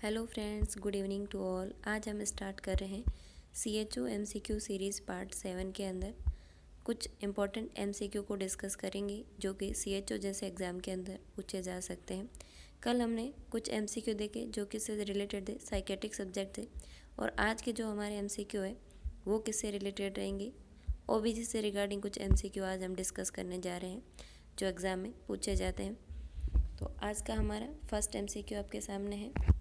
Hello friends, good evening to all. आज हम start कर रहे हैं CHO MCQ सीरीज़ पार्ट 7 के अंदर कुछ इम्पॉर्टेंट MCQ को डिस्कस करेंगे जो कि CHO जैसे एग्ज़ाम के अंदर पूछे जा सकते हैं। कल हमने कुछ MCQ देखे जो किससे रिलेटेड थे, साइकेट्रिक सब्जेक्ट थे, और आज के जो हमारे MCQ है वो किससे रिलेटेड रहेंगे, OBC से रिगार्डिंग कुछ MCQ आज हम डिस्कस करने जा रहे हैं जो एग्ज़ाम में पूछे जाते हैं। तो आज का हमारा फर्स्ट MCQ आपके सामने है।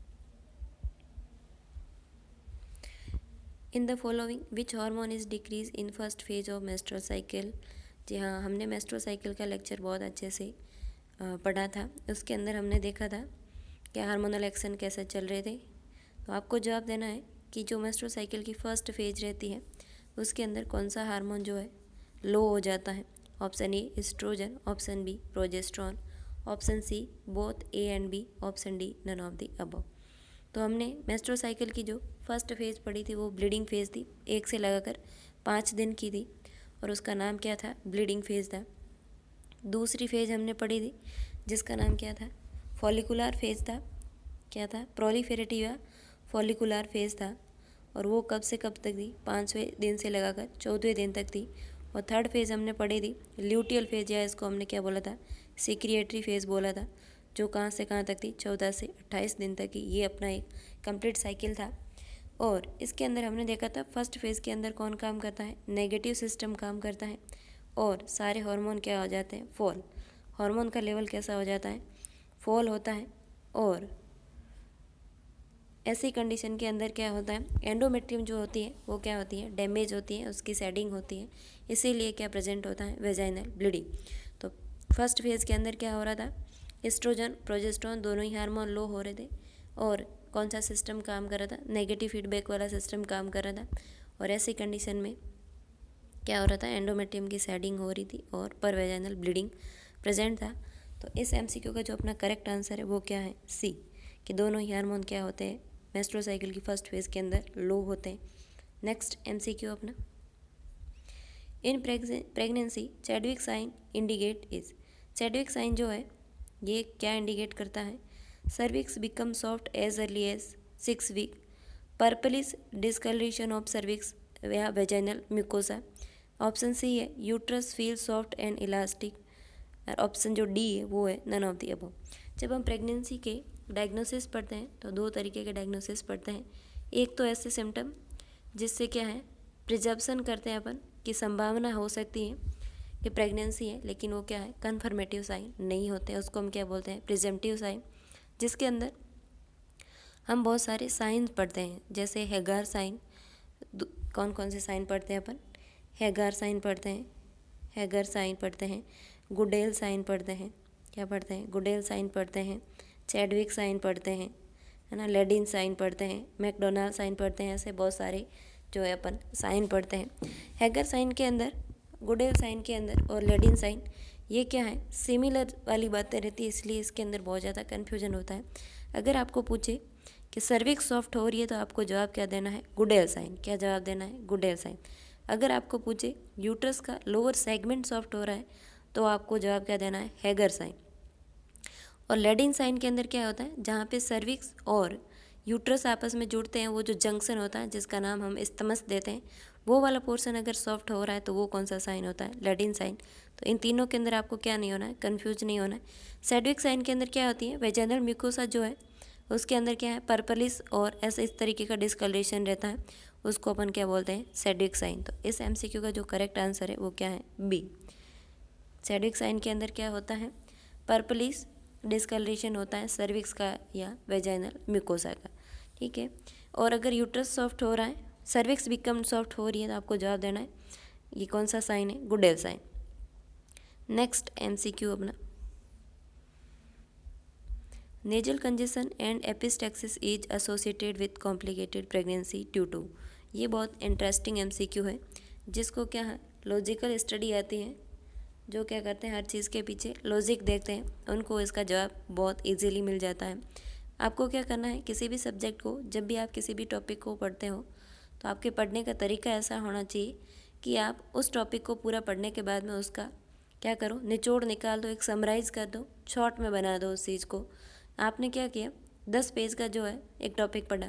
In the following which hormone is decrease in first phase of menstrual cycle. जी हाँ, हमने मेंस्ट्रुअल साइकिल का लेक्चर बहुत अच्छे से पढ़ा था। उसके अंदर हमने देखा था कि हार्मोनल एक्शन कैसे चल रहे थे। तो आपको जवाब देना है कि जो मेंस्ट्रुअल साइकिल की फर्स्ट फेज रहती है उसके अंदर कौन सा हार्मोन जो है लो हो जाता है। Option A estrogen, option B progesterone, option C both A and B, option D none of the above. तो हमने मेंस्ट्रुअल साइकिल की जो फर्स्ट फेज़ पढ़ी थी वो ब्लीडिंग फेज़ थी, 1 से लगाकर 5 दिन की थी और उसका नाम क्या था, ब्लीडिंग फेज़ था। दूसरी फेज़ हमने पढ़ी थी जिसका नाम क्या था, फॉलिकुलर फेज़ था। क्या था, प्रोलिफेरेटिव फॉलिकुलर फेज़ था, और वो कब से कब तक थी, 5वें दिन से लगाकर 14वें दिन तक थी। और थर्ड फेज़ हमने पढ़ी थी ल्यूटियल फेज़, या इसको हमने क्या बोला था, सिक्रिएटरी फेज़ बोला था, जो कहाँ से कहाँ तक थी, 14 से 28 दिन तक की। ये अपना एक कंप्लीट साइकिल था। और इसके अंदर हमने देखा था फर्स्ट फेज़ के अंदर कौन काम करता है, नेगेटिव सिस्टम काम करता है, और सारे हार्मोन क्या हो जाते हैं, फॉल। हार्मोन का लेवल कैसा हो जाता है, फॉल होता है। और ऐसी कंडीशन के अंदर क्या होता है, एंडोमेट्रियम जो होती है वो क्या होती है, डैमेज होती है, उसकी शेडिंग होती है, इसीलिए क्या प्रेजेंट होता है, वेजाइनल ब्लीडिंग। तो फर्स्ट फेज़ के अंदर क्या हो रहा था, एस्ट्रोजन प्रोजेस्ट्रॉन दोनों ही हार्मोन लो हो रहे थे, और कौन सा सिस्टम काम कर रहा था, नेगेटिव फीडबैक वाला सिस्टम काम कर रहा था। और ऐसी कंडीशन में क्या हो रहा था, एंडोमेट्रियम की शेडिंग हो रही थी और पर वेजाइनल ब्लीडिंग प्रेजेंट था। तो इस MCQ का जो अपना करेक्ट आंसर है वो क्या है, सी, कि दोनों ही हार्मोन क्या होते हैं, मेंस्ट्रुअल साइकिल की फर्स्ट फेज़ के अंदर लो होते हैं। नेक्स्ट MCQ अपना, in pregnancy Chadwick sign indicate is. Chadwick sign जो है ये क्या इंडिकेट करता है, cervix become soft as early as 6 week, purplish discoloration of cervix या वेजाइनल म्यूकोसा। ऑप्शन सी है uterus feel soft and elastic, और ऑप्शन जो डी है वो है नन ऑफ द अबव। जब हम प्रेगनेंसी के डायग्नोसिस पढ़ते हैं तो दो तरीके के डायग्नोसिस पढ़ते हैं। एक तो ऐसे सिम्टम जिससे क्या है, प्रिजप्शन करते हैं अपन कि संभावना हो सकती है कि प्रेगनेंसी है, लेकिन वो क्या है, कन्फर्मेटिव साइन नहीं होते हैं, उसको हम क्या बोलते हैं, प्रिजम्पटिव साइन। जिसके अंदर हम बहुत सारे साइन पढ़ते हैं, जैसे हेगार साइन। कौन कौन से साइन पढ़ते हैं अपन, हेगार साइन पढ़ते हैं, हेगर साइन पढ़ते हैं, गुडेल साइन पढ़ते हैं, क्या पढ़ते हैं, गुडेल साइन पढ़ते हैं, चैडविक साइन पढ़ते हैं, है ना, लेडिन साइन पढ़ते हैं, मैकडोनाल्ड साइन पढ़ते हैं। ऐसे बहुत सारे जो है अपन साइन पढ़ते हैं। हेगर साइन के अंदर, गुडेल साइन के अंदर और लेडिन साइन, ये क्या है, सिमिलर वाली बातें रहती है, इसलिए इसके अंदर बहुत ज़्यादा कन्फ्यूजन होता है। अगर आपको पूछे कि सर्विक्स सॉफ्ट हो रही है तो आपको जवाब क्या देना है, गुडेल साइन। क्या जवाब देना है, गुडेल साइन। अगर आपको पूछे यूट्रस का लोअर सेगमेंट सॉफ्ट हो रहा है तो आपको जवाब क्या देना है, हेगर साइन। और लेडिन साइन के अंदर क्या होता है, जहाँ पे सर्विक्स और यूट्रस आपस में जुड़ते हैं, वो जो जंक्शन होता है जिसका नाम हम इस्तमस देते हैं, वो वाला पोर्शन अगर सॉफ्ट हो रहा है तो वो कौन सा साइन होता है, लेडिन साइन। तो इन तीनों के अंदर आपको क्या नहीं होना है, कन्फ्यूज नहीं होना है। सेडविक साइन के अंदर क्या होती है, वेजाइनल म्यूकोसा जो है उसके अंदर क्या है, पर्पलिस और ऐसा इस तरीके का डिस्कलरेशन रहता है, उसको अपन क्या बोलते हैं, सेडविक साइन। तो इस MCQ का जो करेक्ट आंसर है वो क्या है, बी। सेडविक साइन के अंदर क्या होता है, पर्पलिस डिस्कलरेशन होता है सर्विक्स का या वेजाइनल म्यूकोसा का, ठीक है। और अगर यूट्रस सॉफ्ट हो रहा है, सर्विक्स बिकम सॉफ्ट हो रही है, तो आपको जवाब देना है ये कौन सा साइन है, गुडेल साइन। नेक्स्ट MCQ अपना, nasal congestion and epistaxis is associated with complicated pregnancy due to. ये बहुत इंटरेस्टिंग MCQ है, जिसको क्या है, लॉजिकल स्टडी आती है, जो क्या करते हैं, हर चीज़ के पीछे लॉजिक देखते हैं, उनको इसका जवाब बहुत इजीली मिल जाता है। आपको क्या करना है, किसी भी सब्जेक्ट को, जब भी आप किसी भी टॉपिक को पढ़ते हो तो आपके पढ़ने का तरीका ऐसा होना चाहिए कि आप उस टॉपिक को पूरा पढ़ने के बाद में उसका क्या करो, निचोड़ निकाल दो, एक समराइज़ कर दो, शॉर्ट में बना दो उस चीज़ को। आपने क्या किया, 10 पेज का जो है एक टॉपिक पढ़ा,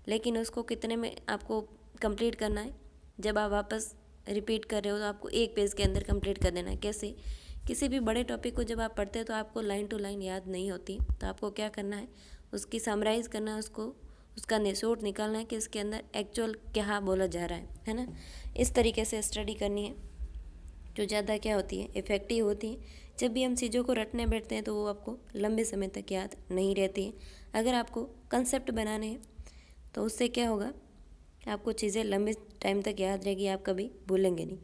लेकिन उसको कितने में आपको कंप्लीट करना है, जब आप वापस रिपीट कर रहे हो तो आपको 1 पेज के अंदर कंप्लीट कर देना है। कैसे? किसी भी बड़े टॉपिक को जब आप पढ़ते हैं तो आपको लाइन टू लाइन याद नहीं होती, तो आपको क्या करना है, उसकी समराइज़ करना है, उसको उसका निचोड़ निकालना है कि इसके अंदर एक्चुअल क्या बोला जा रहा है ना। इस तरीके से स्टडी करनी है, जो ज़्यादा क्या होती है, इफ़ेक्टिव होती है। जब भी हम चीज़ों को रटने बैठते हैं तो वो आपको लंबे समय तक याद नहीं रहती है। अगर आपको कंसेप्ट बनाने हैं तो उससे क्या होगा, आपको चीज़ें लंबे टाइम तक याद रहेगी, आप कभी भूलेंगे नहीं।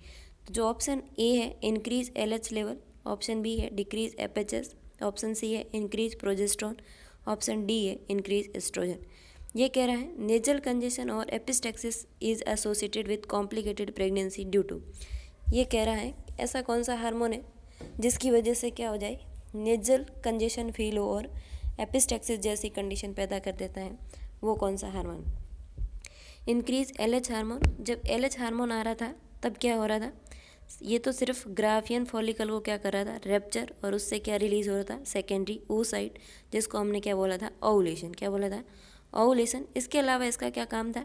तो जो ऑप्शन ए है increase LH level, option B है डिक्रीज FHS, ऑप्शन सी है इंक्रीज प्रोजेस्ट्रॉन, ऑप्शन डी है इंक्रीज एस्ट्रोजन। ये कह रहा है नेजल कंजेशन और epistaxis is associated with complicated pregnancy due to. ये कह रहा है ऐसा कौन सा हार्मोन है जिसकी वजह से क्या हो जाए, नेजल कंजेशन फील हो और एपिस्टैक्सिस जैसी कंडीशन पैदा कर देता है, वो कौन सा हार्मोन? Increase LH hormone. जब LH हार्मोन आ रहा था तब क्या हो रहा था, ये तो सिर्फ ग्राफियन फॉलिकल को क्या कर रहा था, रैप्चर, और उससे क्या रिलीज हो रहा था, सेकेंडरी oocyte, जिसको हमने क्या बोला था, ओवुलेशन। क्या बोला था, ओवुलेशन। इसके अलावा इसका क्या काम था,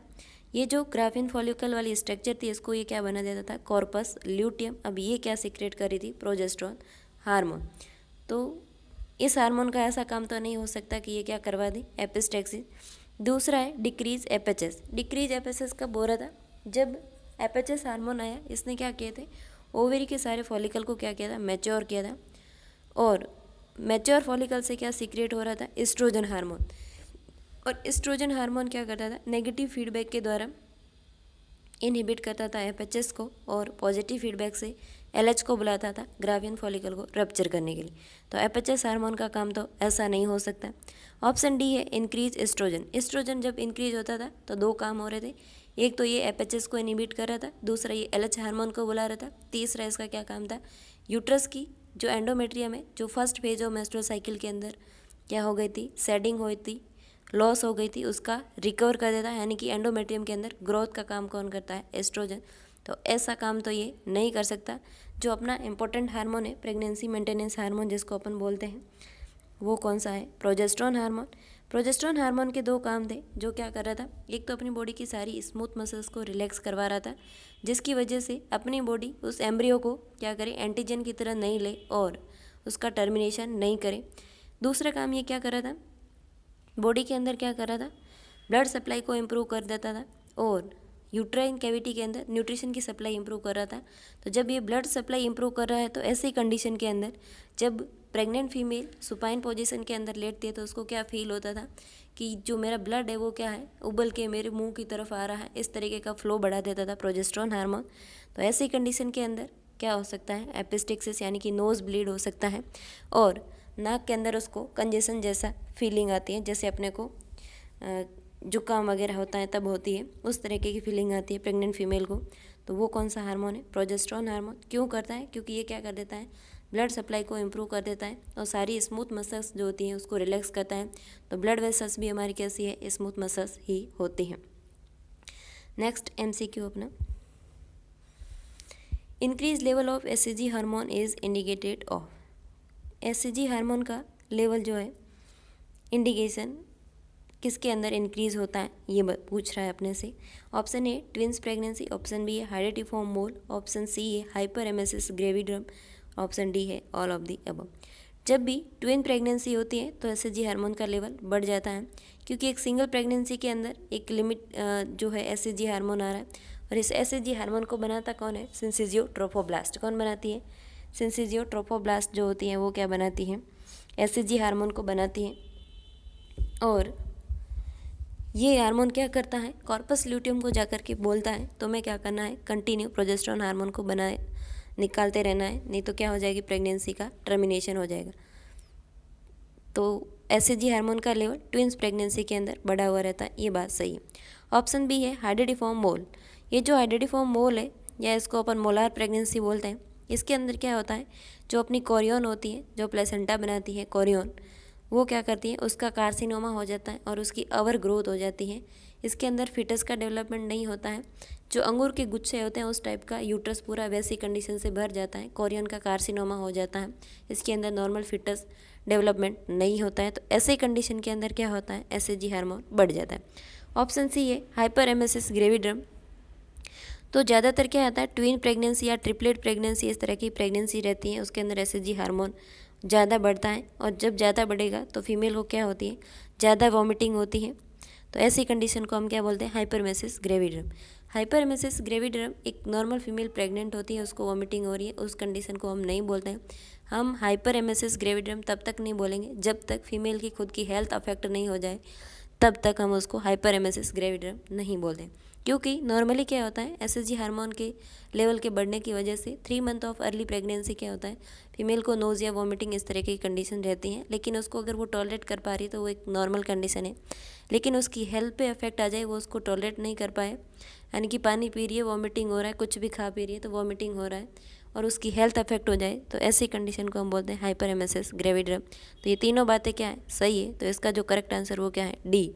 ये जो ग्राफियन फॉलिकल वाली स्ट्रक्चर थी इसको ये क्या बना देता था, कॉर्पस ल्यूटियम। अब ये क्या सीक्रेट कर रही थी, प्रोजेस्टेरोन हार्मोन। तो इस हार्मोन का ऐसा काम तो नहीं हो सकता कि ये क्या करवा दे, एपिस्टैक्सिस। दूसरा है डिक्रीज FHS। डिक्रीज FHS कब हो रहा था, जब FHS हार्मोन आया, इसने क्या किए थे, ओवेरी के सारे फॉलिकल को क्या किया था, मैच्योर किया था, और मैच्योर फॉलिकल से क्या सीक्रेट हो रहा था, एस्ट्रोजन हार्मोन। और एस्ट्रोजन हार्मोन क्या करता था, नेगेटिव फीडबैक के द्वारा इनहिबिट करता था FHS को, और पॉजिटिव फीडबैक से LH को बुलाता था ग्राफियन फॉलिकल को रप्चर करने के लिए। तो FHS हार्मोन का काम तो ऐसा नहीं हो सकता। ऑप्शन डी है इंक्रीज एस्ट्रोजन। एस्ट्रोजन जब इंक्रीज होता था तो 2 काम हो रहे थे, एक तो ये FHS को इनहिबिट कर रहा था, दूसरा ये LH हार्मोन को बुला रहा था, तीसरा इसका क्या काम था, यूट्रस की जो एंडोमेट्रियम है, जो first phase of menstrual cycle के अंदर क्या हो गई थी, शेडिंग हुई थी, लॉस हो गई थी, उसका रिकवर कर देता है। यानी कि एंडोमेट्रियम के अंदर ग्रोथ का काम कौन करता है, एस्ट्रोजन। तो ऐसा काम तो ये नहीं कर सकता। जो अपना इंपॉर्टेंट हार्मोन है, प्रेगनेंसी मेंटेनेंस हार्मोन जिसको अपन बोलते हैं, वो कौन सा है, प्रोजेस्टेरोन हार्मोन। प्रोजेस्टेरोन हार्मोन के 2 काम थे, जो क्या कर रहा था, एक तो अपनी बॉडी की सारी स्मूथ मसल्स को रिलैक्स करवा रहा था, जिसकी वजह से अपनी बॉडी उस एम्ब्रियो को क्या करे, एंटीजन की तरह नहीं ले और उसका टर्मिनेशन नहीं करे। दूसरा काम ये क्या कर रहा था, बॉडी के अंदर क्या कर रहा था, ब्लड सप्लाई को इम्प्रूव कर देता था, और यूट्राइन कैविटी के अंदर न्यूट्रिशन की सप्लाई इम्प्रूव कर रहा था। तो जब ये ब्लड सप्लाई इम्प्रूव कर रहा है तो ऐसी कंडीशन के अंदर जब प्रेग्नेंट फीमेल सुपाइन पोजीशन के अंदर लेटती है तो उसको क्या फील होता था कि जो मेरा ब्लड है वो क्या है, उबल के मेरे मुंह की तरफ आ रहा है, इस तरीके का फ्लो बढ़ा देता था प्रोजेस्टेरोन हार्मोन। तो ऐसी कंडीशन के अंदर क्या हो सकता है, एपिस्टेक्सिस यानी कि नोज ब्लीड हो सकता है, और नाक के अंदर उसको कंजेशन जैसा फीलिंग आती है, जैसे अपने को जुकाम वगैरह होता है तब होती है, उस तरीके की फीलिंग आती है प्रेग्नेंट फीमेल को। तो वो कौन सा हार्मोन है, प्रोजेस्टेरोन हार्मोन। क्यों करता है, क्योंकि ये क्या कर देता है, ब्लड सप्लाई को इम्प्रूव कर देता है और सारी स्मूथ मसल्स जो होती हैं उसको रिलैक्स करता है। तो ब्लड वेसल्स भी हमारी कैसी है, स्मूथ मसल्स ही होती हैं। नेक्स्ट MCQ अपना, increase level of HCG hormone is indicated of. HCG hormone का लेवल जो है, इंडिकेशन किसके अंदर इंक्रीज होता है, ये पूछ रहा है अपने से। Option A twins pregnancy, option B है हाइडेटिफॉर्म मोल, ऑप्शन सी है hyperemesis gravidarum, option D है ऑल ऑफ दी अबव। जब भी ट्विन प्रेगनेंसी होती है तो HCG हार्मोन का लेवल बढ़ जाता है, क्योंकि एक सिंगल प्रेगनेंसी के अंदर एक लिमिट जो है HCG हार्मोन आ रहा है, और इस HCG हार्मोन को बनाता कौन है, सिंसिजियोट्रोफोब्लास्ट। कौन बनाती है, सिंसिजियोट्रोफोब्लास्ट जो होती हैं वो क्या बनाती हैं, HCG हार्मोन को बनाती हैं। और ये हार्मोन क्या करता है, कॉर्पस ल्यूटियम को जाकर के बोलता है तुम्हें क्या करना है, कंटिन्यू प्रोजेस्टेरोन हार्मोन को बनाए निकालते रहना है, नहीं तो क्या हो जाएगी, प्रेगनेंसी का टर्मिनेशन हो जाएगा। तो HCG हार्मोन का लेवल ट्विंस प्रेगनेंसी के अंदर बढ़ा हुआ रहता है, ये बात सही है। ऑप्शन बी है हाइडेटिफॉर्म मोल। ये जो हाइडेटिफॉर्म मोल है, या इसको अपन मोलार प्रेगनेंसी बोलते हैं, इसके अंदर क्या होता है, जो अपनी कोरियन होती है, जो प्लेसेंटा बनाती है कोरियन, वो क्या करती है, उसका कार्सिनोमा हो जाता है और उसकी ओवर ग्रोथ हो जाती है। इसके अंदर फिटस का डेवलपमेंट नहीं होता है, जो अंगूर के गुच्छे होते हैं उस टाइप का यूट्रस पूरा वैसी कंडीशन से भर जाता है, कोरियन का कार्सिनोमा हो जाता है। इसके अंदर नॉर्मल फिटस डेवलपमेंट नहीं होता है, तो ऐसे कंडीशन के अंदर क्या होता है, एसएचजी हार्मोन बढ़ जाता है। ऑप्शन सी है हाइपर एमेसिस ग्रेविड्रम। तो ज़्यादातर क्या आता है, ट्विन प्रेगनेंसी या ट्रिपलेट प्रेगनेंसी, इस तरह की प्रेगनेंसी रहती है, उसके अंदर एसएचजी हार्मोन ज़्यादा बढ़ता है, और जब ज़्यादा बढ़ेगा तो फीमेल को क्या होती है, ज़्यादा वॉमिटिंग होती है। तो ऐसी कंडीशन को हम क्या बोलते हैं, हाइपरमेसिस ग्रेविड्रम। हाइपरमेसिस ग्रेविड्रम एक नॉर्मल फीमेल प्रेग्नेंट होती है, उसको वॉमिटिंग हो रही है, उस कंडीशन को हम नहीं बोलते हैं। हम हाइपरमेसिस ग्रेविड्रम तब तक नहीं बोलेंगे जब तक फीमेल की खुद की हेल्थ अफेक्ट नहीं हो जाए, तब तक हम उसको हाइपरमेसिस ग्रेविड्रम नहीं बोलते। क्योंकि नॉर्मली क्या होता है, एसएचजी हार्मोन के लेवल के बढ़ने की वजह से 3 मंथ ऑफ अर्ली प्रेगनेंसी क्या होता है, फीमेल को नोज़िया, वॉमिटिंग, इस तरह की कंडीशन रहती हैं, लेकिन उसको अगर वो टॉलरेट कर पा रही है तो वो एक नॉर्मल कंडीशन है। लेकिन उसकी हेल्थ पे इफेक्ट आ जाए, वो उसको टॉलरेट नहीं कर पाए, यानी कि पानी पी रही है, वॉमिटिंग हो रहा है, कुछ भी खा पी रही है तो वॉमिटिंग हो रहा है, और उसकी हेल्थ अफेक्ट हो जाए, तो ऐसी कंडीशन को हम बोलते हैं हाइपरमेसिस ग्रेविड्रम। तो ये तीनों बातें क्या है, सही है, तो इसका जो करेक्ट आंसर वो क्या है, डी।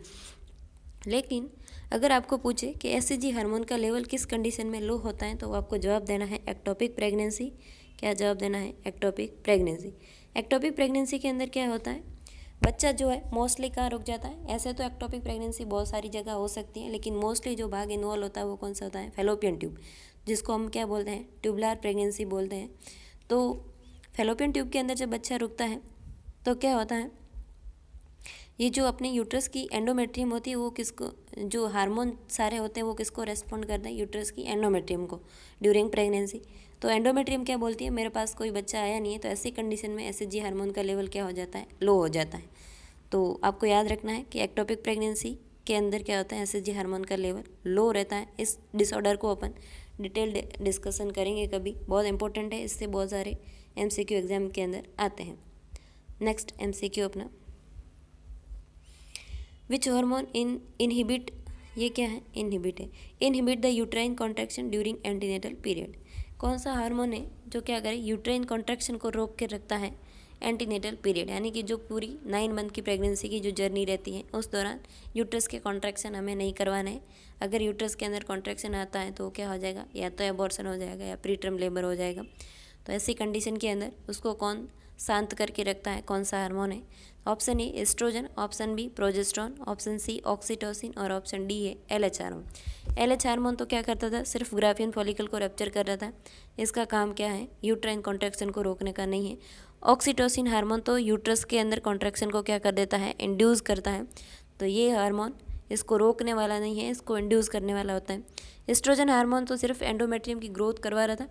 लेकिन अगर आपको पूछे कि एसएचजी हार्मोन का लेवल किस कंडीशन में लो होता है, तो आपको जवाब देना है एक्टोपिक प्रेगनेंसी। क्या जवाब देना है, एक्टोपिक प्रेगनेंसी। एक्टोपिक प्रेगनेंसी के अंदर क्या होता है, बच्चा जो है मोस्टली कहाँ रुक जाता है। ऐसे तो एक्टोपिक प्रेगनेंसी बहुत सारी जगह हो सकती है, लेकिन मोस्टली जो भाग इन्वॉल्व होता है वो कौन सा होता है, फेलोपियन ट्यूब, जिसको हम क्या बोलते हैं, ट्यूबुलर प्रेगनेंसी बोलते हैं। तो फेलोपियन ट्यूब के अंदर जब बच्चा रुकता है तो क्या होता है, ये जो अपने यूट्रस की एंडोमेट्रियम होती है वो किसको, जो हार्मोन सारे होते हैं वो किसको रेस्पॉन्ड करते हैं, यूट्रस की एंडोमेट्रियम को ड्यूरिंग प्रेगनेंसी। तो एंडोमेट्रियम क्या बोलती है, मेरे पास कोई बच्चा आया नहीं है, तो ऐसी कंडीशन में एसएचजी हार्मोन का लेवल क्या हो जाता है, लो हो जाता है। तो आपको याद रखना है कि एक्टोपिक प्रेगनेंसी के अंदर क्या होता है, एसएचजी हार्मोन का लेवल लो रहता है। इस डिसऑर्डर को अपन डिटेल्ड डिस्कशन करेंगे कभी, बहुत इंपॉर्टेंट है, इससे बहुत सारे एमसीक्यू एग्जाम के अंदर आते हैं। नेक्स्ट एमसीक्यू अपना, विच हार्मोन इनहिबिट, ये क्या है, इनहिबिट है, inhibit the uterine contraction during antenatal period. कौन सा हार्मोन है जो क्या करे, यूट्राइन कॉन्ट्रैक्शन को रोक के रखता है एंटीनेटल पीरियड, यानी कि जो पूरी 9 मंथ की प्रेगनेंसी की जो जर्नी रहती है उस दौरान यूट्रस के कॉन्ट्रैक्शन हमें नहीं करवाना है। अगर यूट्रस के अंदर कॉन्ट्रैक्शन आता है तो क्या हो जाएगा, या तो एबॉर्शन हो जाएगा या प्रीटर्म लेबर हो जाएगा। तो ऐसी कंडीशन के अंदर उसको कौन शांत करके रखता है, कौन सा हार्मोन है। Option A estrogen, option B progesterone, option C oxytocin, और ऑप्शन डी है एलएच हार्मोन। एलएच हार्मोन तो क्या करता था, सिर्फ ग्राफियन फॉलिकल को रप्चर कर रहा था, इसका काम क्या है, यूट्राइन कॉन्ट्रैक्शन को रोकने का नहीं है। ऑक्सीटोसिन हार्मोन तो यूट्रस के अंदर कॉन्ट्रैक्शन को क्या कर देता है, इंड्यूस करता है, तो ये हार्मोन इसको रोकने वाला नहीं है, इसको इंड्यूस करने वाला होता है। एस्ट्रोजन हार्मोन तो सिर्फ एंडोमेट्रियम की ग्रोथ करवा रहा था,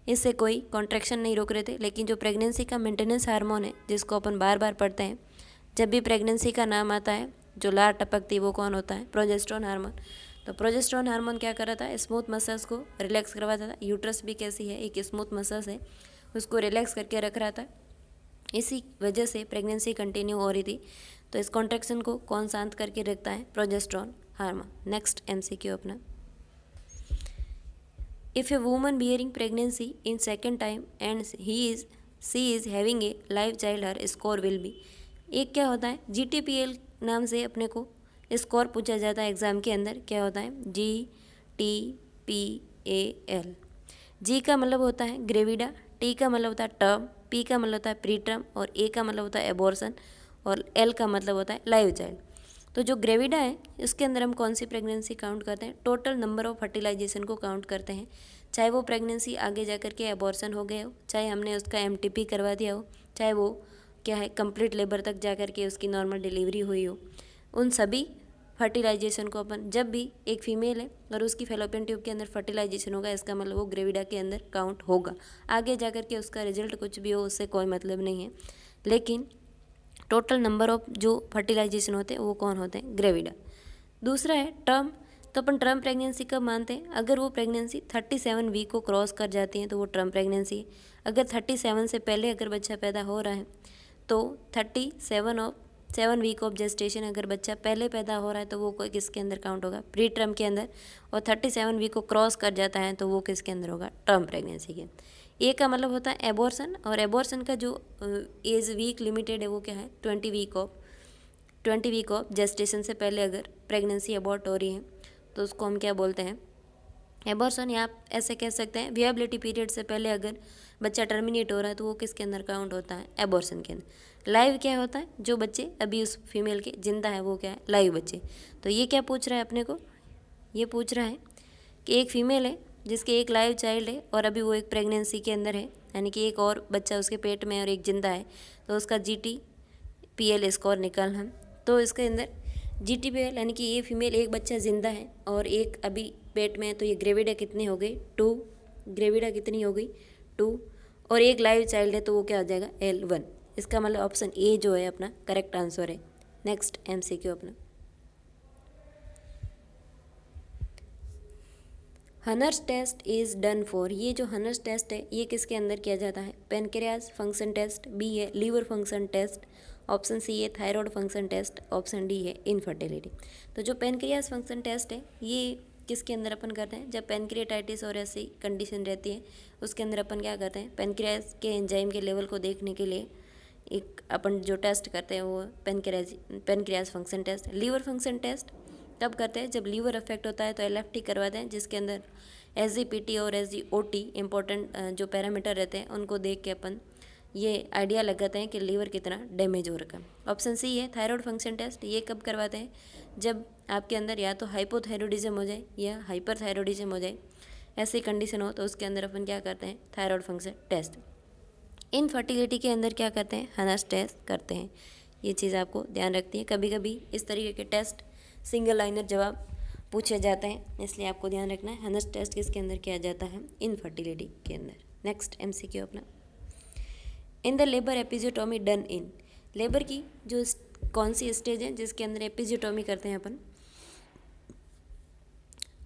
इससे कोई कॉन्ट्रैक्शन नहीं रोक रहे थे। लेकिन जो प्रेगनेंसी का मेंटेनेंस हार्मोन है, जिसको अपन बार बार पढ़ते हैं जब भी प्रेगनेंसी का नाम आता है, जो लार टपकती है, वो कौन होता है, प्रोजेस्टेरोन हार्मोन। तो प्रोजेस्टेरोन हार्मोन क्या कर रहा था, स्मूथ मसल्स को रिलैक्स करवाता था। यूट्रस भी कैसी है, एक स्मूथ मसल्स है, उसको रिलैक्स करके रख रहा था, इसी वजह से प्रेगनेंसी कंटिन्यू हो रही थी। तो इस कॉन्ट्रैक्शन को कौन शांत करके रखता है, प्रोजेस्टेरोन हार्मोन। नेक्स्ट एमसीक्यू अपना, if a woman bearing pregnancy in second time and she is having a live child, her score will be। एक क्या होता है, GTPL नाम से अपने को स्कोर पूछा जाता है एग्ज़ाम के अंदर, क्या होता है, GTPAL। जी का मतलब होता है ग्रेविडा, टी का मतलब होता है टर्म, पी का मतलब होता है प्री टर्म, और ए का मतलब होता है एबॉर्शन, और एल का मतलब होता है लाइव चाइल्ड। तो जो ग्रेविडा है इसके अंदर हम कौन सी प्रेगनेंसी काउंट करते हैं, टोटल नंबर ऑफ फर्टिलाइजेशन को काउंट करते हैं, चाहे वो प्रेगनेंसी आगे जा कर के एबॉर्शन हो गया हो, चाहे हमने उसका MTP करवा दिया हो, चाहे वो क्या है कंप्लीट लेबर तक जा कर के उसकी नॉर्मल डिलीवरी हुई हो, उन सभी फर्टिलाइजेशन को अपन, जब भी एक फीमेल है और उसकी फेलोपियन ट्यूब के अंदर फर्टिलाइजेशन होगा, इसका मतलब वो ग्रेविडा के अंदर काउंट होगा। आगे जा कर के उसका रिजल्ट कुछ भी हो, उससे कोई मतलब नहीं है, लेकिन टोटल नंबर ऑफ जो फर्टिलाइजेशन होते हैं वो कौन होते हैं, ग्रेविडा। दूसरा है टर्म, तो अपन टर्म प्रेगनेंसी कब मानते हैं, अगर वो प्रेगनेंसी 37 वीक को क्रॉस कर जाती है तो वो टर्म प्रेगनेंसी है। अगर 37 से पहले अगर बच्चा पैदा हो रहा है तो 7 वीक ऑफ जेस्टेशन अगर बच्चा पहले पैदा हो रहा है तो वो कोई किसके अंदर काउंट होगा, प्री टर्म के अंदर, और 37 वीक को क्रॉस कर जाता है तो वो किसके अंदर होगा, टर्म प्रेगनेंसी के। ए का मतलब होता है एबॉर्शन, और एबॉर्शन का जो एज वीक लिमिटेड है वो क्या है, 20 वीक ऑफ जेस्टेशन से पहले अगर प्रेगनेंसी अबॉर्ट हो रही है तो उसको हम क्या बोलते हैं, एबॉर्शन या आप ऐसे कह सकते हैं विएबिलिटी पीरियड से पहले अगर बच्चा टर्मिनेट हो रहा है तो वो किसके अंदर काउंट होता है, एबॉर्शन के अंदर। लाइव क्या होता है, जो बच्चे अभी उस फीमेल के जिंदा है वो क्या है, लाइव बच्चे। तो ये क्या पूछ रहा है अपने को, ये पूछ रहा है कि एक फीमेल है जिसके एक लाइव चाइल्ड है और अभी वो एक प्रेगनेंसी के अंदर है, यानी कि एक और बच्चा उसके पेट में और एक जिंदा है, तो उसका GTPL स्कोर निकाल हम। तो इसके अंदर GTPL यानी कि ये फीमेल एक बच्चा जिंदा है और एक अभी पेट में है, तो ये ग्रेविडा कितनी हो गई, 2। ग्रेविडा कितनी हो गई, 2। और एक लाइव चाइल्ड है तो वो क्या हो जाएगा, L1। इसका मतलब ऑप्शन ए जो है अपना करेक्ट आंसर है। नेक्स्ट MCQ अपना, हनर्स टेस्ट इज़ डन फॉर, ये जो हनर्स टेस्ट है ये किसके अंदर किया जाता है, पेनक्रियास फंक्शन टेस्ट, बी है liver function test, option C है thyroid function test, option D है इनफर्टिलिटी। तो जो पेनक्रियास फंक्शन टेस्ट है ये किसके अंदर अपन करते हैं, जब पेनक्रियाटाइटिस और ऐसी कंडीशन रहती है उसके अंदर अपन क्या करते हैं, पेनक्रियास के एंजाइम के लेवल को देखने के लिए एक अपन जो टेस्ट करते हैं वो pancreas function test. Liver function test तब करते हैं जब लीवर अफेक्ट होता है तो LFT करवाते हैं, जिसके अंदर SGPT और SGOT इंपॉर्टेंट जो पैरामीटर रहते हैं उनको देख के अपन ये आइडिया लगाते हैं कि लीवर कितना डैमेज हो रखा है। ऑप्शन सी है थायराइड फंक्शन टेस्ट, ये कब करवाते हैं, जब आपके अंदर या तो हाइपोथायरॉयडिज्म हो जाए या हाइपरथायरॉयडिज्म हो जाए, ऐसी कंडीशन हो तो उसके अंदर अपन क्या करते हैं, थायराइड फंक्शन टेस्ट। इनफर्टिलिटी के अंदर क्या करते हैं, हनर्स टेस्ट करते हैं। ये चीज़ आपको ध्यान रखती है, कभी कभी इस तरीके के टेस्ट सिंगल लाइनर जवाब पूछे जाते हैं, इसलिए आपको ध्यान रखना है हनर्स टेस्ट किसके अंदर किया जाता है, इनफर्टिलिटी के अंदर। नेक्स्ट MCQ अपना, in the labour episiotomy done in, labour की जो कौन सी स्टेज है जिसके अंदर एपिजियोटॉमी करते हैं अपन।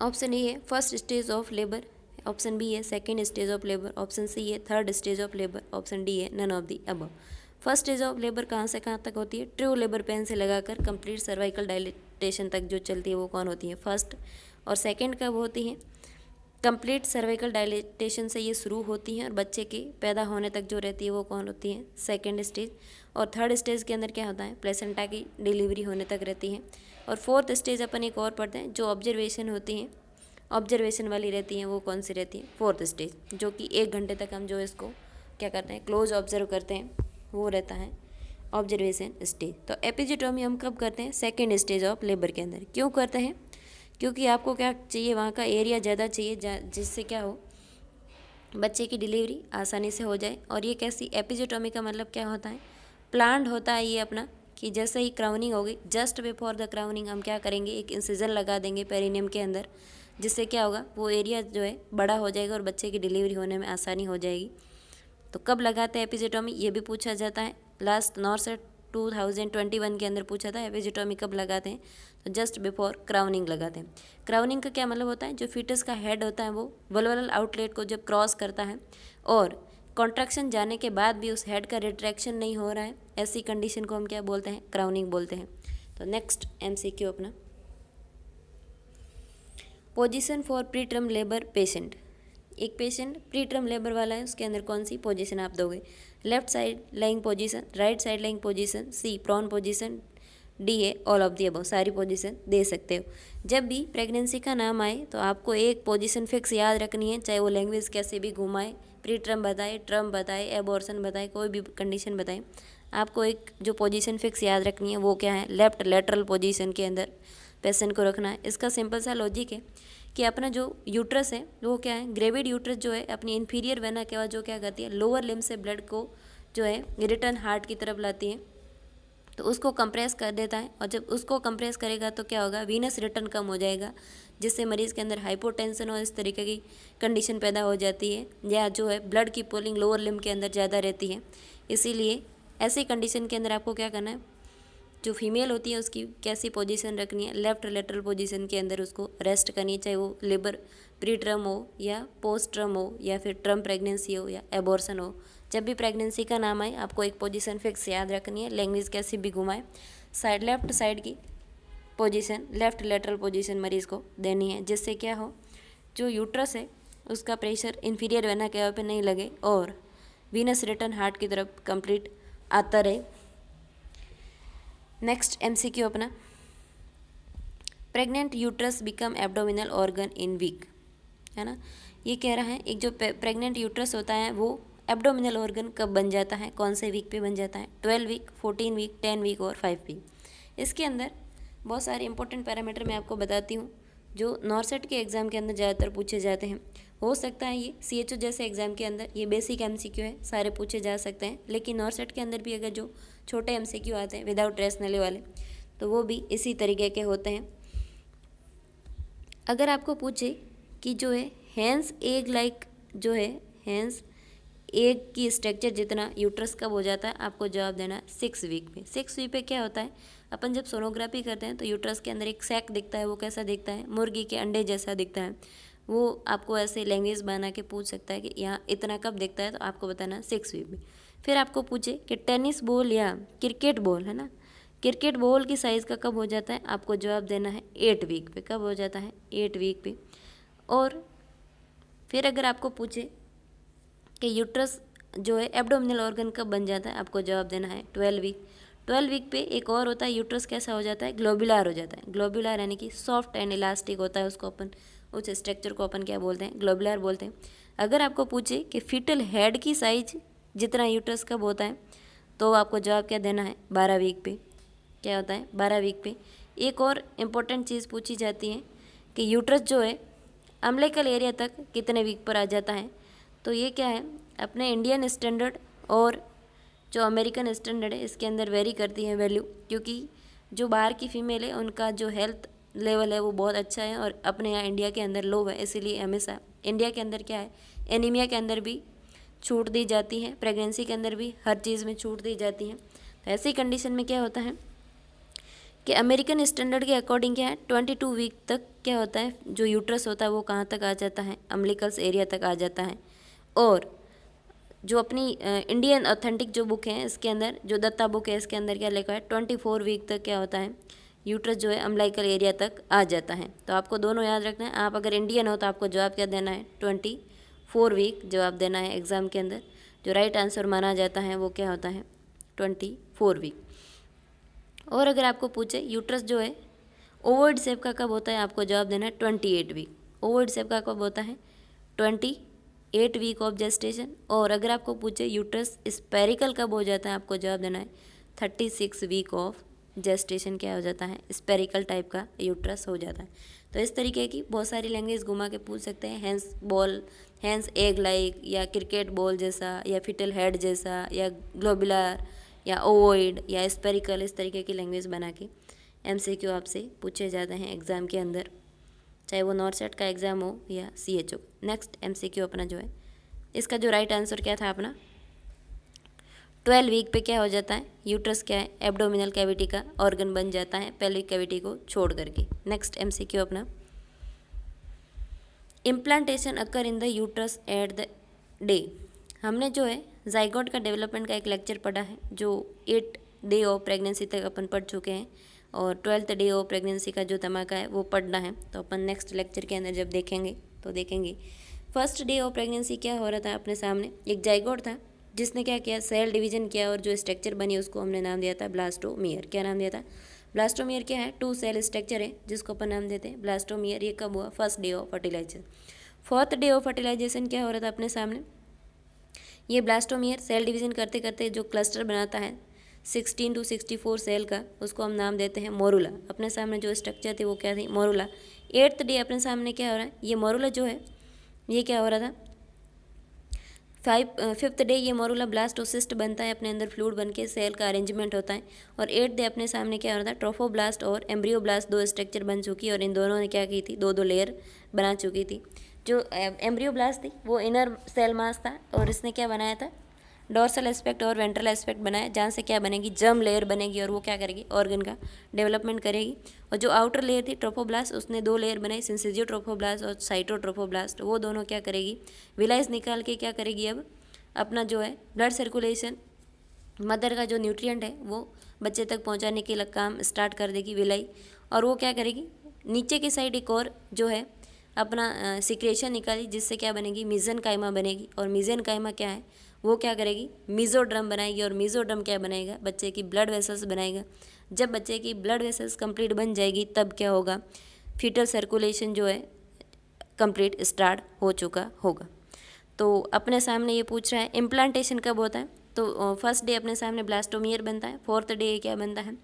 ऑप्शन ए है first stage of labour, option B है second stage of labour, option C है third stage of labour, option D है none of the above. First stage of labour कहाँ से कहाँ तक होती है, ट्रू लेबर पेन से लगाकर कंप्लीट सर्वाइकल डायलिटेशन तक जो चलती है वो कौन होती है, फर्स्ट। और सेकंड कब होती है, कंप्लीट सर्वाइकल डायलिटेशन से ये शुरू होती हैं और बच्चे के पैदा होने तक जो रहती है वो कौन होती है, सेकंड स्टेज। और थर्ड स्टेज के अंदर क्या होता है, प्लेसेंटा की डिलीवरी होने तक रहती है। और फोर्थ स्टेज अपन एक और पढ़ते हैं जो ऑब्जर्वेशन होती हैं, ऑब्जर्वेशन वाली रहती हैं, वो कौन सी रहती है, फोर्थ स्टेज, जो कि 1 घंटे तक हम जो इसको क्या करते हैं, क्लोज ऑब्जर्व करते हैं, वो रहता है ऑब्जर्वेशन स्टेज। तो एपिजियोटॉमी हम कब करते हैं, सेकेंड स्टेज ऑफ लेबर के अंदर। क्यों करते हैं, क्योंकि आपको क्या चाहिए, वहाँ का एरिया ज़्यादा चाहिए जिससे क्या हो, बच्चे की डिलीवरी आसानी से हो जाए। और ये कैसी एपिजियोटॉमी का मतलब क्या होता है, प्लान्ड होता है ये अपना, कि जैसे ही क्राउनिंग होगी जस्ट बिफोर द क्राउनिंग हम क्या करेंगे, एक इंसिजन लगा देंगे पेरिनियम के अंदर, जिससे क्या होगा, वो एरिया जो है बड़ा हो जाएगा और बच्चे की डिलीवरी होने में आसानी हो जाएगी। तो कब लगाते हैं एपिजियोटॉमी, ये भी पूछा जाता है। लास्ट नॉर्सेट 2021 के अंदर पूछा था एपिजियोटॉमी कब लगाते हैं, तो जस्ट बिफोर क्राउनिंग लगाते हैं। क्राउनिंग का क्या मतलब होता है, जो फीटस का हेड होता है वो वल्वुलर आउटलेट को जब क्रॉस करता है और कॉन्ट्रैक्शन जाने के बाद भी उस हेड का रिट्रैक्शन नहीं हो रहा है, ऐसी कंडीशन को हम क्या बोलते हैं, क्राउनिंग बोलते हैं। तो नेक्स्ट MCQ अपना, position for preterm labour patient, एक पेशेंट प्री टर्म लेबर वाला है, उसके अंदर कौन सी पोजीशन आप दोगे, left side lying position, right side lying position, C prone position, D है ऑल ऑफ दी अबव, सारी पोजीशन दे सकते हो। जब भी प्रेगनेंसी का नाम आए तो आपको एक पोजीशन फिक्स याद रखनी है, चाहे वो लैंग्वेज कैसे भी घुमाए, प्री टर्म बताए, टर्म बताए, एबॉर्शन बताए, कोई भी कंडीशन बताए, आपको एक जो पोजीशन फिक्स याद रखनी है वो क्या है, लेफ्ट लेटरल पोजीशन के अंदर पेशेंट को रखना है। इसका सिंपल सा लॉजिक है कि अपना जो यूट्रस है वो क्या है, ग्रेविड यूट्रस जो है अपनी इन्फीरियर वेना के बाद जो क्या करती है, लोअर लिम्ब से ब्लड को जो है रिटर्न हार्ट की तरफ लाती है, तो उसको कंप्रेस कर देता है। और जब उसको कंप्रेस करेगा तो क्या होगा, वीनस रिटर्न कम हो जाएगा, जिससे मरीज़ के अंदर हाइपोटेंशन और इस तरीके की कंडीशन पैदा हो जाती है, या जो है ब्लड की पुलिंग लोअर लिम्ब के अंदर ज़्यादा रहती है। इसीलिए ऐसी कंडीशन के अंदर आपको क्या करना है, जो फीमेल होती है उसकी कैसी पोजीशन रखनी है, लेफ्ट लेटरल पोजीशन के अंदर उसको रेस्ट करनी है, चाहे वो लेबर प्री टर्म हो या पोस्ट टर्म हो या फिर टर्म प्रेगनेंसी हो या एबॉर्शन हो। जब भी प्रेगनेंसी का नाम आए आपको एक पोजीशन फिक्स याद रखनी है, लैंग्वेज कैसी भी घुमाए, साइड लेफ्ट साइड की पोजीशन, लेफ्ट लेटरल पोजीशन मरीज़ को देनी है, जिससे क्या हो, जो यूट्रस है उसका प्रेशर इन्फीरियर वेना केवा पे नहीं लगे और वीनस रिटर्न हार्ट की तरफ कंप्लीट आता रहे। नेक्स्ट MCQ अपना, pregnant uterus become abdominal organ in week, है ना। ये कह रहा है एक जो प्रेग्नेंट यूट्रस होता है वो एब्डोमिनल ऑर्गन कब बन जाता है, कौन से वीक पे बन जाता है, 12 वीक, 14 वीक, 10 वीक और 5 वीक। इसके अंदर बहुत सारे इंपॉर्टेंट पैरामीटर मैं आपको बताती हूँ जो नॉर्सेट के एग्ज़ाम के अंदर ज़्यादातर पूछे जाते हैं। हो सकता है ये CHO जैसे एग्ज़ाम के अंदर ये बेसिक MCQ है, सारे पूछे जा सकते हैं, लेकिन नॉर्सेट के अंदर भी अगर जो छोटे MCQ आते हैं विदाउट रेशनली वाले तो वो भी इसी तरीके के होते हैं। अगर आपको पूछे कि जो है हैंस एग लाइक जो है हैंस एग की स्ट्रक्चर जितना यूट्रस कब हो जाता है, आपको जवाब देना है 6 वीक पे। 6 वीक पे क्या होता है, अपन जब सोनोग्राफी करते हैं तो यूट्रस के अंदर एक सैक दिखता है, वो कैसा दिखता है, मुर्गी के अंडे जैसा दिखता है। वो आपको ऐसे लैंग्वेज बना के पूछ सकता है कि यहाँ इतना कब दिखता है, तो आपको बताना 6 वीक में। फिर आपको पूछे कि टेनिस बॉल या क्रिकेट बॉल है ना, क्रिकेट बॉल की साइज़ का कब हो जाता है, आपको जवाब देना है 8 वीक पे। कब हो जाता है, 8 वीक पे। और फिर अगर आपको पूछे कि यूट्रस जो है एब्डोमिनल ऑर्गन कब बन जाता है, आपको जवाब देना है 12 वीक। 12 वीक पे एक और होता है यूट्रस कैसा हो जाता है, ग्लोबुलर हो जाता है। ग्लोबुलर यानी कि सॉफ्ट एंड इलास्टिक होता है, उसको अपन उस स्ट्रक्चर को अपन क्या बोलते हैं, ग्लोबुलर बोलते हैं। अगर आपको पूछे कि फीटल हेड की साइज जितना यूट्रस कब होता है, तो आपको जवाब क्या देना है, 12 वीक पे। क्या होता है, 12 वीक पे। एक और इम्पोर्टेंट चीज़ पूछी जाती है कि यूट्रस जो है अम्बिलिकल एरिया तक कितने वीक पर आ जाता है, तो ये क्या है, अपने इंडियन स्टैंडर्ड और जो अमेरिकन स्टैंडर्ड है इसके अंदर वेरी करती है वैल्यू, क्योंकि जो बाहर की फीमेल है उनका जो हेल्थ लेवल है वो बहुत अच्छा है और अपने यहाँ इंडिया के अंदर लो है, इसीलिए हमेशा इंडिया के अंदर क्या है, एनीमिया के अंदर भी छूट दी जाती है, प्रेगनेंसी के अंदर भी हर चीज़ में छूट दी जाती है। तो ऐसी कंडीशन में क्या होता है कि अमेरिकन स्टैंडर्ड के अकॉर्डिंग क्या है, 22 वीक तक क्या होता है, जो यूट्रस होता है वो कहाँ तक आ जाता है, अम्बिलिकल्स एरिया तक आ जाता है। और जो अपनी इंडियन ऑथेंटिक जो बुक है इसके अंदर, जो दत्ता बुक है इसके अंदर क्या लिखा है, 24 वीक तक क्या होता है, यूट्रस जो है अम्बिलिकल एरिया तक आ जाता है। तो आपको दोनों याद रखना है। आप अगर इंडियन हो तो आपको जवाब क्या देना है, 24 वीक जवाब देना है एग्ज़ाम के अंदर। जो राइट आंसर माना जाता है वो क्या होता है, 24 वीक। और अगर आपको पूछे यूट्रस जो है ओवर्ड शेप का कब होता है, आपको जवाब देना है 28 वीक। ओवर्ड शेप का कब होता है, 28 वीक ऑफ जेस्टेशन। और अगर आपको पूछे यूट्रस स्पेरिकल कब हो जाता है, आपको जवाब देना है 36 वीक ऑफ जेस्टेशन क्या हो जाता है, स्पेरिकल टाइप का यूट्रस हो जाता है। तो इस तरीके की बहुत सारी लैंग्वेज घुमा के पूछ सकते हैं, hen's ball, hen's egg like, या क्रिकेट बॉल जैसा, या फिटल हेड जैसा, या ग्लोबुलर, या ओवॉइड, या स्पेरिकल। इस तरीके की लैंग्वेज बना के MCQ आपसे पूछे जाते हैं एग्ज़ाम के अंदर, चाहे वो नॉर्सेट का एग्ज़ाम हो या CHO। नेक्स्ट MCQ अपना जो है, इसका जो राइट आंसर क्या था अपना, 12 वीक पे क्या हो जाता है, यूट्रस क्या है, एब्डोमिनल कैविटी का ऑर्गन बन जाता है पेल्विक कैविटी को छोड़ करके। नेक्स्ट MCQ अपना, implantation occur in the uterus at the day. हमने जो है जाइगोट का डेवलपमेंट का एक लेक्चर पढ़ा है जो 8 डे ऑफ प्रेगनेंसी तक अपन पढ़ चुके हैं, और 12th डे ऑफ प्रेगनेंसी का जो धमाका है वो पढ़ना है। तो अपन नेक्स्ट लेक्चर के अंदर जब देखेंगे तो देखेंगे फर्स्ट डे ऑफ प्रेगनेंसी क्या हो रहा था अपने सामने, एक जाइगोट था जिसने क्या किया, सेल डिवीजन किया, और जो स्ट्रक्चर बनी उसको हमने नाम दिया था ब्लास्टोमियर। क्या नाम दिया था, ब्लास्टोमियर। क्या है, 2 सेल स्ट्रक्चर है जिसको अपन नाम देते हैं ब्लास्टोमियर। ये कब हुआ, first day of fertilisation. 4th day of fertilisation क्या हो रहा था अपने सामने, ये ब्लास्टोमियर सेल डिवीजन करते करते जो क्लस्टर बनाता है 16 to 64 सेल का, उसको हम नाम देते हैं मोरुला। अपने सामने जो स्ट्रक्चर थी वो क्या थी, मोरुला। 8th डे अपने सामने क्या हो रहा है, ये मोरुला जो है ये क्या हो रहा था, 5th डे ये मोरुला ब्लास्टोसिस्ट बनता है, अपने अंदर फ्लूइड बन के सेल का अरेंजमेंट होता है। और 8th डे अपने सामने क्या हो रहा था, ट्रोफोब्लास्ट और एम्ब्रियोब्लास्ट 2 स्ट्रक्चर बन चुकी, और इन दोनों ने क्या की थी, 2 लेयर बना चुकी थी। जो एम्ब्रियोब्लास्ट थी वो इनर सेल मास था, और इसने क्या बनाया था, डोर्सल एस्पेक्ट और वेंट्रल एस्पेक्ट बनाया, जहाँ से क्या बनेगी, जर्म लेयर बनेगी, और वो क्या करेगी, ऑर्गन का डेवलपमेंट करेगी। और जो आउटर लेयर थी ट्रोफोब्लास्ट, उसने 2 लेयर बनाई, सिंसिजियो ट्रोफोब्लास्ट और साइटोट्रोफोब्लास्ट। वो दोनों क्या करेगी, विलाइस निकाल के क्या करेगी, अब अपना जो है ब्लड सर्कुलेशन, मदर का जो न्यूट्रिएंट है वो बच्चे तक पहुंचाने के काम स्टार्ट कर देगी विलाई। और वो क्या करेगी, नीचे की साइड एक और जो है अपना सिक्रेशन निकाली, जिससे क्या बनेगी, मीजेनकाइमा बनेगी। और मीजेनकाइमा क्या है, वो क्या करेगी, मीजोड्रम बनाएगी, और मीजोड्रम क्या बनाएगा, बच्चे की ब्लड वेसल्स बनाएगा। जब बच्चे की ब्लड वेसल्स कंप्लीट बन जाएगी तब क्या होगा, फीटल सर्कुलेशन जो है कंप्लीट स्टार्ट हो चुका होगा। तो अपने सामने ये पूछ रहा है इम्प्लांटेशन कब होता है, तो फर्स्ट डे अपने सामने ब्लास्टोमियर बनता है, फोर्थ डे क्या बनता है,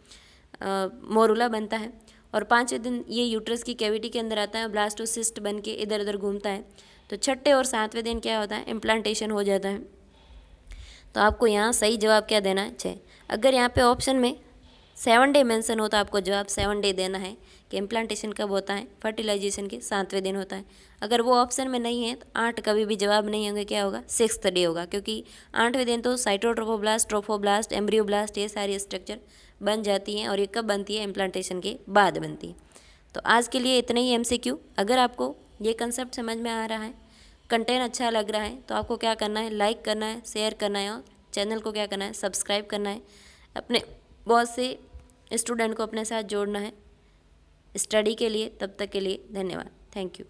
मोरुला बनता है, और 5वें दिन ये यूट्रस की कैविटी के अंदर आता है, ब्लास्टोसिस्ट बन के इधर उधर घूमता है। तो छठे और 7वें दिन क्या होता है, इम्प्लांटेशन हो जाता है। तो आपको यहाँ सही जवाब क्या देना है, 6। अगर यहाँ पे ऑप्शन में 7 डे मेंशन हो तो आपको जवाब 7 डे देना है कि इम्प्लांटेशन कब होता है, फर्टिलाइजेशन के 7वें दिन होता है। अगर वो ऑप्शन में नहीं है तो 8 कभी भी जवाब नहीं होंगे, क्या होगा, 6th डे होगा, क्योंकि 8वें दिन तो साइटोट्रोफोब्लास्ट, ट्रोफोब्लास्ट, एम्ब्रियोब्लास्ट ये सारी स्ट्रक्चर बन जाती हैं, और ये कब बनती है, इम्प्लांटेशन के बाद बनती है। तो आज के लिए इतना ही MCQ। अगर आपको ये कंसेप्ट समझ में आ रहा है, कंटेंट अच्छा लग रहा है, तो आपको क्या करना है, लाइक करना है, शेयर करना है, और चैनल को क्या करना है, सब्सक्राइब करना है। अपने बहुत से स्टूडेंट को अपने साथ जोड़ना है स्टडी के लिए। तब तक के लिए धन्यवाद, थैंक यू।